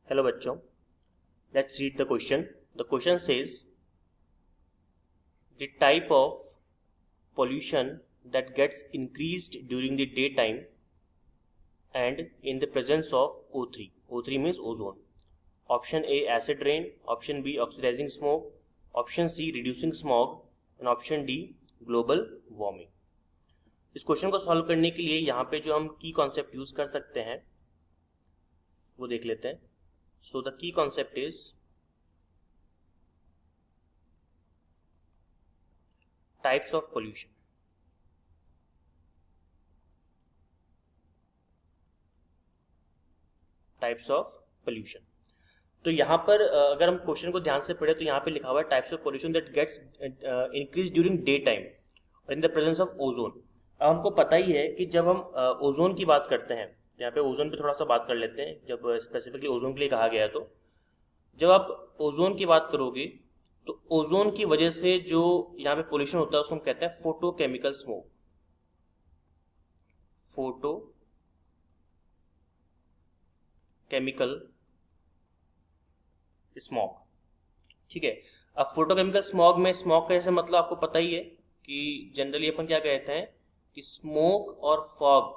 Hello बच्चों, let's read the question. The question says the type of pollution that gets increased during the daytime and in the presence of O3. O3 means ozone. Option A acid rain, option B oxidizing smoke, option C reducing smog and option D global warming. इस question को solve करने के लिए यहाँ पे जो हम की कॉन्सेप्ट यूज कर सकते हैं वो देख लेते हैं. So the key concept is types of pollution. Types of pollution. तो यहाँ पर अगर हम क्वेश्चन को ध्यान से पढ़े तो यहाँ पे लिखा हुआ है types of pollution that gets increase during daytime in the presence of ozone. अब हमको पता ही है कि जब हम ओजोन की बात करते हैं, यहाँ पे ओजोन पे थोड़ा सा बात कर लेते हैं. जब स्पेसिफिकली ओजोन के लिए कहा गया है तो जब आप ओजोन की बात करोगे तो ओजोन की वजह से जो यहाँ पे पोल्यूशन होता है उसको हम कहते हैं photochemical smoke. Photo chemical smog. ठीक है. अब फोटोकेमिकल स्मॉग में स्मॉग का जैसे मतलब आपको पता ही है कि जनरली अपन क्या कहते हैं कि स्मोक और फॉग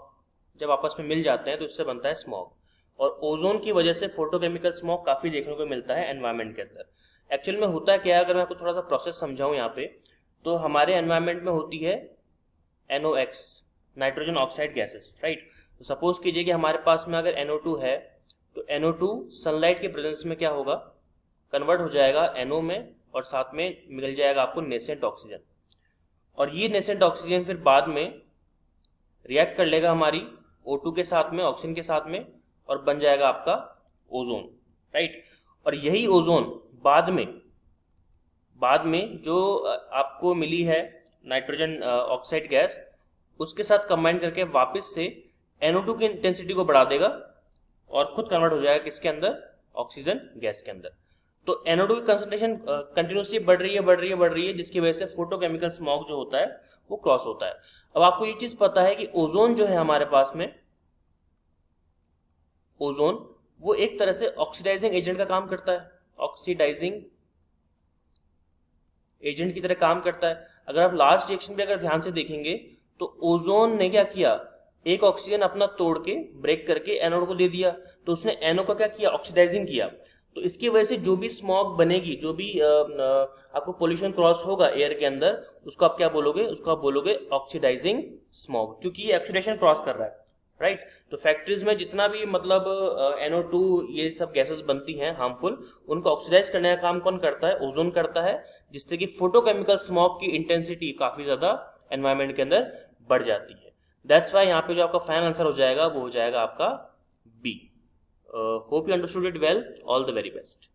जब आपस में मिल जाते हैं तो इससे बनता है स्मॉग. और ओजोन की वजह से फोटोकेमिकल स्मॉग काफी देखने को मिलता है एनवायरनमेंट के अंदर. एक्चुअल में होता है क्या, अगर मैं आपको थोड़ा सा प्रोसेस समझाऊं यहाँ पे, तो हमारे एनवायरनमेंट में होती है NOx, nitrogen oxide gases, right. तो सपोज कीजिए कि हमारे पास में अगर NO2 है तो NO2 सनलाइट के प्रेजेंस में क्या होगा, कन्वर्ट हो जाएगा NO में और साथ में मिल जाएगा आपको नेसेंट ऑक्सीजन. और ये नेसेंट ऑक्सीजन फिर बाद में रिएक्ट कर लेगा हमारी O2 के साथ में, ऑक्सीजन के साथ में, और बन जाएगा आपका ओजोन, राइट. और यही ओजोन बाद में जो आपको मिली है नाइट्रोजन ऑक्साइड गैस, उसके साथ कंबाइन करके वापस से NO2 की इंटेंसिटी को बढ़ा देगा और खुद कन्वर्ट हो जाएगा किसके अंदर, ऑक्सीजन गैस के अंदर. तो NO2 की कंसंट्रेशन कंटिन्यूसली बढ़ रही है जिसकी वजह से फोटोकेमिकल स्मॉग जो होता है वो क्रॉस होता है. अब आपको ये चीज पता है कि ओजोन जो है हमारे पास में, ओजोन वो एक तरह से ऑक्सीडाइजिंग एजेंट का काम करता है, ऑक्सीडाइजिंग एजेंट की तरह काम करता है. अगर आप लास्ट रिएक्शन पे अगर ध्यान से देखेंगे तो ओजोन ने क्या किया, एक ऑक्सीजन अपना तोड़ के ब्रेक करके एनोड को दे दिया, तो उसने एनओ का क्या किया, ऑक्सीडाइजिंग किया. तो इसकी वजह से जो भी स्मॉग बनेगी, जो भी आपको पोल्यूशन क्रॉस होगा एयर के अंदर, उसको आप क्या बोलोगे, उसको आप बोलोगे ऑक्सीडाइजिंग स्मॉग, क्योंकि ये ऑक्सीडेशन क्रॉस कर रहा है, राइट. तो फैक्ट्रीज में जितना भी मतलब NO2 ये सब गैसेस बनती हैं हार्मफुल, उनको ऑक्सीडाइज करने का काम कौन करता है, ओजोन करता है, जिससे कि फोटोकेमिकल स्मॉग की इंटेंसिटी काफी ज्यादा एनवायरमेंट के अंदर बढ़ जाती है. दैट्स वाई यहाँ पे जो आपका फाइनल आंसर हो जाएगा वो हो जाएगा आपका B. Hope you understood it well. All the very best.